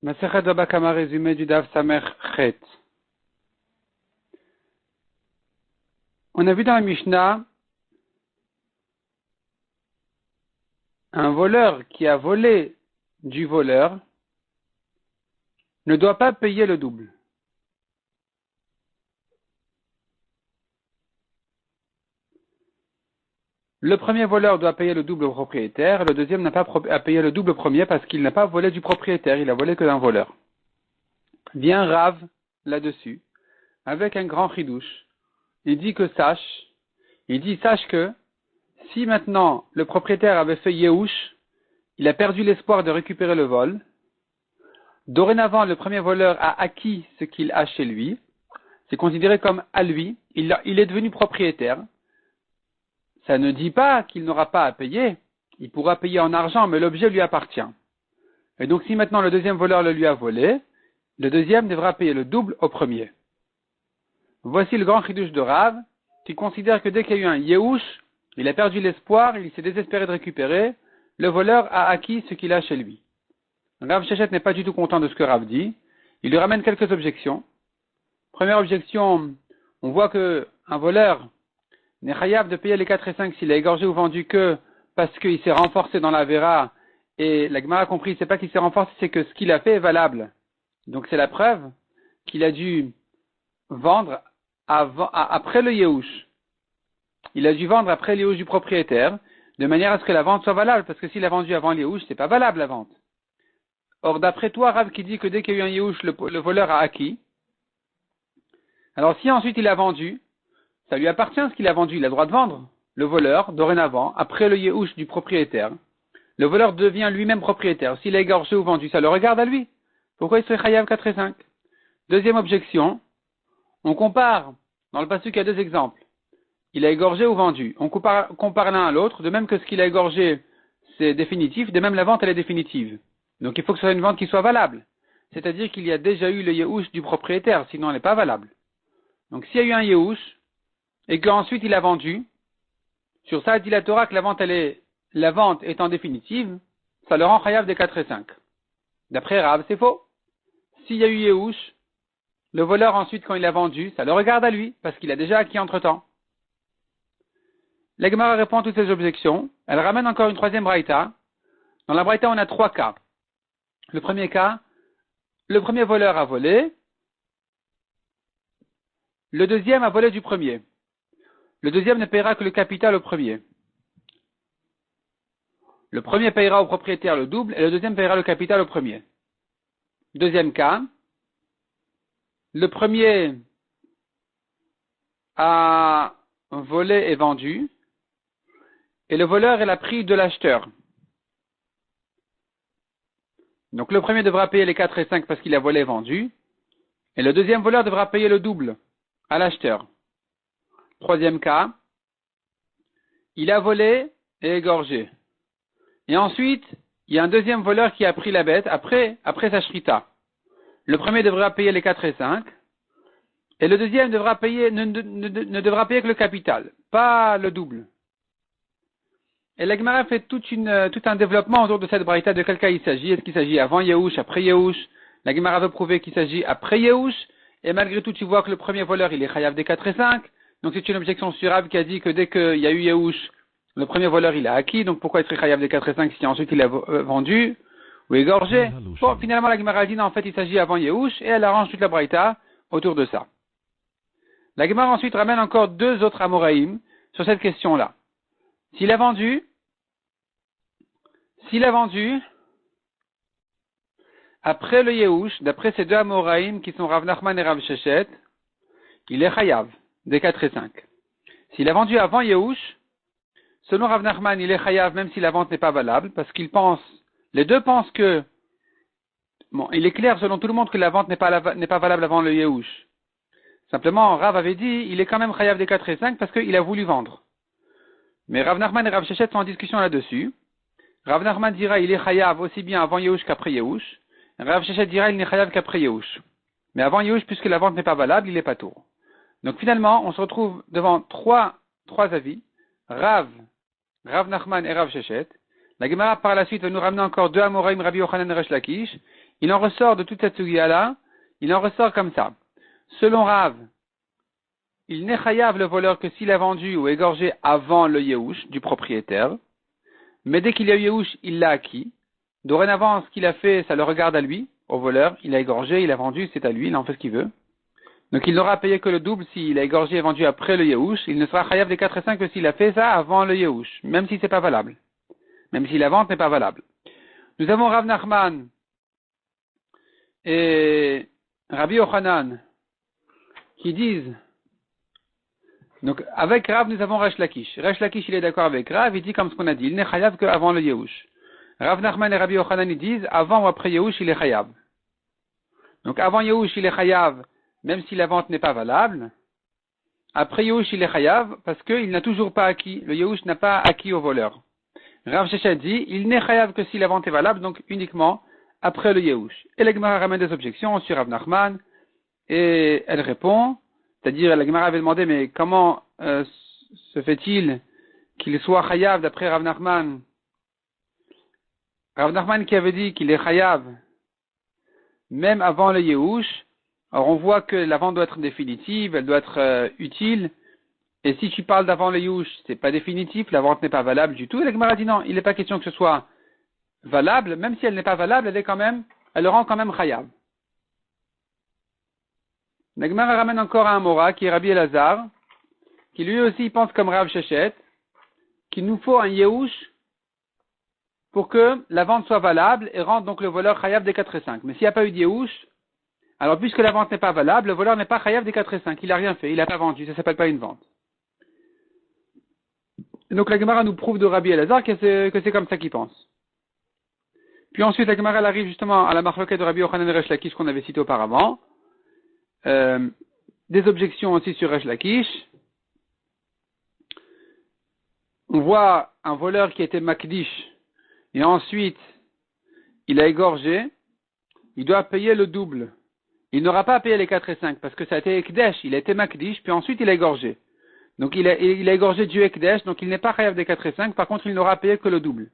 Masechet Baba Kama, résumé du Daf Samer Chet. On a vu dans la Mishnah un voleur qui a volé du voleur ne doit pas payer le double. Le premier voleur doit payer le double au propriétaire, le deuxième n'a pas à payer le double au premier parce qu'il n'a pas volé du propriétaire, il a volé que d'un voleur. Vient Rav là-dessus, avec un grand chidouche. Il dit sache que si maintenant le propriétaire avait fait Yehush, il a perdu l'espoir de récupérer le vol. Dorénavant, le premier voleur a acquis ce qu'il a chez lui. C'est considéré comme à lui. Il est devenu propriétaire. Ça ne dit pas qu'il n'aura pas à payer. Il pourra payer en argent, mais l'objet lui appartient. Et donc, si maintenant le deuxième voleur le lui a volé, le deuxième devra payer le double au premier. Voici le grand chidouche de Rav, qui considère que dès qu'il y a eu un Yehush, il a perdu l'espoir, il s'est désespéré de récupérer, le voleur a acquis ce qu'il a chez lui. Rav Shechet n'est pas du tout content de ce que Rav dit. Il lui ramène quelques objections. Première objection, on voit que un voleur n'est chayav de payer les 4 et 5 s'il a égorgé ou vendu que parce qu'il s'est renforcé dans la vera, et la Gemara a compris, c'est pas qu'il s'est renforcé, c'est que ce qu'il a fait est valable. Donc c'est la preuve qu'il a dû vendre après le Yehush. Il a dû vendre après le Yehush du propriétaire, de manière à ce que la vente soit valable, parce que s'il a vendu avant le Yehush, c'est pas valable la vente. Or, d'après toi, Rav qui dit que dès qu'il y a eu un Yehush, le voleur a acquis. Alors, si ensuite il a vendu, ça lui appartient ce qu'il a vendu, il a le droit de vendre. Le voleur, dorénavant, après le Yehush du propriétaire, le voleur devient lui-même propriétaire. S'il a égorgé ou vendu, ça le regarde à lui. Pourquoi il serait chayav 4 et 5? Deuxième objection, on compare, dans le passage il y a deux exemples. Il a égorgé ou vendu. On compare l'un à l'autre, de même que ce qu'il a égorgé, c'est définitif, de même la vente, elle est définitive. Donc il faut que ce soit une vente qui soit valable. C'est-à-dire qu'il y a déjà eu le Yehush du propriétaire, sinon elle n'est pas valable. Donc s'il y a eu un Yehush, et qu'ensuite il a vendu, sur ça, dit la Torah que la vente étant définitive, ça le rend chayav des 4 et 5. D'après Rav, c'est faux. S'il y a eu Yehush, le voleur ensuite, quand il a vendu, ça le regarde à lui, parce qu'il a déjà acquis entre-temps. La Gemara répond à toutes ces objections. Elle ramène encore une troisième braïta. Dans la braïta, on a 3 cas. Le premier cas, le premier voleur a volé. Le deuxième a volé du premier. Le deuxième ne paiera que le capital au premier. Le premier paiera au propriétaire le double et le deuxième paiera le capital au premier. Deuxième cas, le premier a volé et vendu et le voleur est la prise de l'acheteur. Donc le premier devra payer les 4 et 5 parce qu'il a volé et vendu et le deuxième voleur devra payer le double à l'acheteur. Troisième cas, il a volé et égorgé. Et ensuite, il y a un deuxième voleur qui a pris la bête après sa shrita. Le premier devra payer les 4 et 5, et le deuxième ne devra payer que le capital, pas le double. Et la Gemara fait tout un développement autour de cette braïta, de quel cas il s'agit. Est-ce qu'il s'agit avant Yehush, après Yehush? La Gemara veut prouver qu'il s'agit après Yehush, et malgré tout, tu vois que le premier voleur, il est chayav des 4 et 5. Donc c'est une objection sur Rav qui a dit que dès qu'il y a eu Yehush, le premier voleur il a acquis, donc pourquoi il serait chayav des 4 et 5 si ensuite il a vendu ou égorgé? Bon, finalement la Gemara dit non, en fait il s'agit avant Yehush et elle arrange toute la braïta autour de ça. La Gemara ensuite ramène encore 2 autres Amoraïm sur cette question-là. S'il a vendu après le Yehush, d'après ces 2 Amoraïm qui sont Rav Nachman et Rav Shechet, il est chayav des 4 et 5. S'il a vendu avant Yehush, selon Rav Nachman, il est chayav même si la vente n'est pas valable, parce les deux pensent que, il est clair selon tout le monde que la vente n'est pas valable avant le Yehush. Simplement, Rav avait dit, il est quand même chayav des 4 et 5 parce qu'il a voulu vendre. Mais Rav Nachman et Rav Shechet sont en discussion là-dessus. Rav Nachman dira, il est chayav aussi bien avant Yehush qu'après Yehush. Rav Shechet dira, il n'est chayav qu'après Yehush. Mais avant Yehush, puisque la vente n'est pas valable, il est pas tour. Donc finalement, on se retrouve devant trois avis. Rav Nachman et Rav Shechet. La Gemara par la suite va nous ramener encore 2 Amoraïm, Rabbi Yochanan et Resh Lakish. il en ressort de toute cette sugia-là, il en ressort comme ça. Selon Rav, il n'est chayav le voleur que s'il a vendu ou égorgé avant le Yehush du propriétaire, mais dès qu'il y a eu Yehush, il l'a acquis. Dorénavant, ce qu'il a fait, ça le regarde à lui, au voleur, il a égorgé, il a vendu, c'est à lui, il en fait ce qu'il veut. Donc il n'aura payé que le double s'il a égorgé et vendu après le Yehush, il ne sera chayav des 4 et 5 que s'il a fait ça avant le Yehush, même si c'est pas valable. Même si la vente n'est pas valable. Nous avons Rav Nachman et Rabbi Yochanan qui disent, donc avec Rav nous avons Resh Lakish. Resh Lakish il est d'accord avec Rav, il dit comme ce qu'on a dit, il n'est chayav qu'avant le Yehush. Rav Nachman et Rabbi Yochanan ils disent, avant ou après Yehush il est chayav. Donc avant Yehush il est chayav, même si la vente n'est pas valable. Après Yehush il est chayav parce qu'il n'a toujours pas acquis, le Yehush n'a pas acquis au voleur. Rav Sheshet dit, il n'est chayav que si la vente est valable, donc uniquement après le Yehush. Et la Gemara ramène des objections sur Rav Nachman, et elle répond, c'est-à-dire la Gemara avait demandé, mais comment se fait-il qu'il soit chayav d'après Rav Nachman? Rav Nachman qui avait dit qu'il est chayav même avant le Yehush, alors on voit que la vente doit être définitive, elle doit être utile, et si tu parles d'avant le Yehush, c'est pas définitif, la vente n'est pas valable du tout, et la Gemara dit non, il n'est pas question que ce soit valable, même si elle n'est pas valable, elle le rend quand même chayav. La Gemara ramène encore un Mora, qui est Rabbi Elazar, qui lui aussi pense comme Rav Sheshet, qu'il nous faut un Yehush pour que la vente soit valable et rende donc le voleur chayav des 4 et 5. Mais s'il n'y a pas eu de Yehush, alors puisque la vente n'est pas valable, le voleur n'est pas chayav des 4 et 5. Il n'a rien fait, il n'a pas vendu, ça ne s'appelle pas une vente. Et donc la Gemara nous prouve de Rabbi Elazar que c'est comme ça qu'il pense. Puis ensuite la Gemara elle arrive justement à la marloquette de Rabbi Yochanan et Resh Lakish qu'on avait cité auparavant. Des objections aussi sur Resh Lakish. On voit un voleur qui était makdish et ensuite il a égorgé, il doit payer le double. Il n'aura pas à payer les 4 et 5 parce que ça a été ekdesh, il a été makdish puis ensuite il a égorgé. Donc il a égorgé du ekdesh, donc il n'est pas chayav des 4 et 5, par contre il n'aura à payer que le double.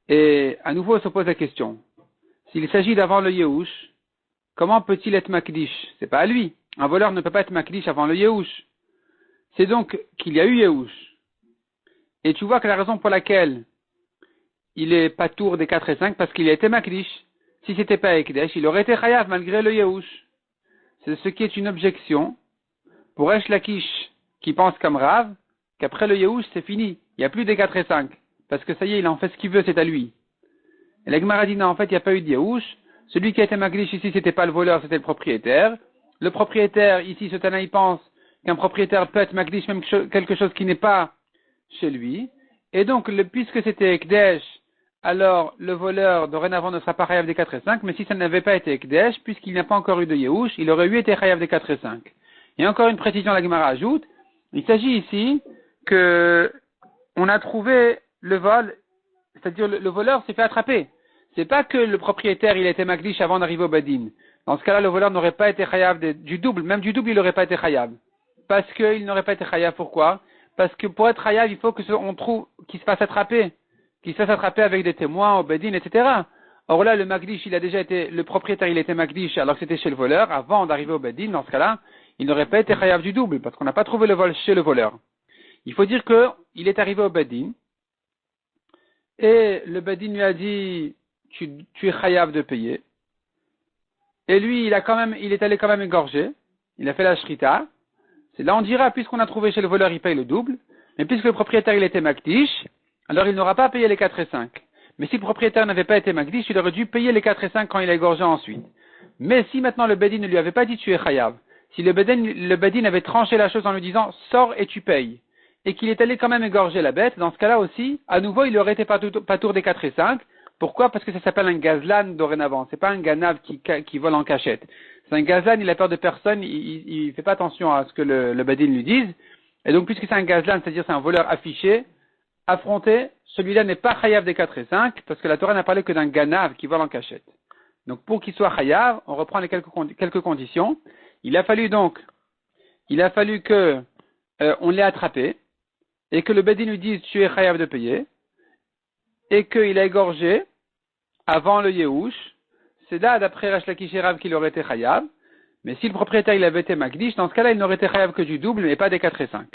Et à nouveau on se pose la question, s'il s'agit d'avant le Yehush, comment peut-il être makdish? C'est pas à lui. Un voleur ne peut pas être makdish avant le Yehush. C'est donc qu'il y a eu Yehush. Et tu vois que la raison pour laquelle il est patour des 4 et 5, parce qu'il a été makdish. Si c'était pas ekdesh, il aurait été chayav malgré le Yehush. C'est ce qui est une objection pour Resh Lakish, qui pense comme Rav, qu'après le Yehush c'est fini. Il n'y a plus des 4 et 5. Parce que ça y est, il en fait ce qu'il veut, c'est à lui. Et la Gemara dit non, en fait, il n'y a pas eu de Yehush. Celui qui a été makdish ici, c'était pas le voleur, c'était le propriétaire. Le propriétaire, ici, ce Tana, il pense qu'un propriétaire peut être makdish même quelque chose qui n'est pas chez lui. Et donc, puisque c'était ekdesh, alors le voleur dorénavant ne sera pas chayav des 4 et 5, mais si ça n'avait pas été ekdesh, puisqu'il n'y a pas encore eu de Yehush, il aurait eu été chayav des 4 et 5. Et encore une précision, la Gemara ajoute, il s'agit ici que on a trouvé le vol, c'est-à-dire le voleur s'est fait attraper. C'est pas que le propriétaire il a été makdish avant d'arriver au badin. Dans ce cas-là, le voleur n'aurait pas été chayav du double, même du double il n'aurait pas été chayav. Parce qu'il n'aurait pas été chayav, pourquoi? Parce que pour être chayav, il faut on trouve qu'il se fasse attraper. Qu'il se fasse attraper avec des témoins au badin, etc. Or là, le makdish, le propriétaire il était makdish alors que c'était chez le voleur, avant d'arriver au badin, dans ce cas-là, il n'aurait pas été chayav du double, parce qu'on n'a pas trouvé le vol chez le voleur. Il faut dire qu'il est arrivé au badin, et le badin lui a dit, tu es chayav de payer. Et lui, il est allé quand même égorger. Il a fait la shrita. C'est là, on dira, puisqu'on a trouvé chez le voleur, il paye le double. Mais puisque le propriétaire, il était makdish, alors il n'aura pas payé les 4 et 5. Mais si le propriétaire n'avait pas été makdish, il aurait dû payer les 4 et 5 quand il a égorgé ensuite. Mais si maintenant le bedin ne lui avait pas dit tu es chayav, si le bedin avait tranché la chose en lui disant sors et tu payes, et qu'il est allé quand même égorger la bête, dans ce cas-là aussi, à nouveau, il aurait été patour des 4 et 5. Pourquoi? Parce que ça s'appelle un gazlan dorénavant. C'est pas un ganav qui vole en cachette. C'est un gazlan, il a peur de personne, il fait pas attention à ce que le badin lui dise. Et donc, puisque c'est un gazlan, c'est-à-dire c'est un voleur affiché, affronté, celui-là n'est pas chayav des 4 et 5, parce que la Torah n'a parlé que d'un ganav qui vole en cachette. Donc, pour qu'il soit chayav, on reprend les quelques conditions. Il a fallu que, on l'ait attrapé, et que le badin lui dise tu es chayav de payer, et qu'il a égorgé avant le Yehush. c'est là, d'après Resh Lakish et Rav, qu'il aurait été Chayav. Mais si le propriétaire il avait été Magdish, dans ce cas-là, il n'aurait été Chayav que du double, mais pas des 4 et 5.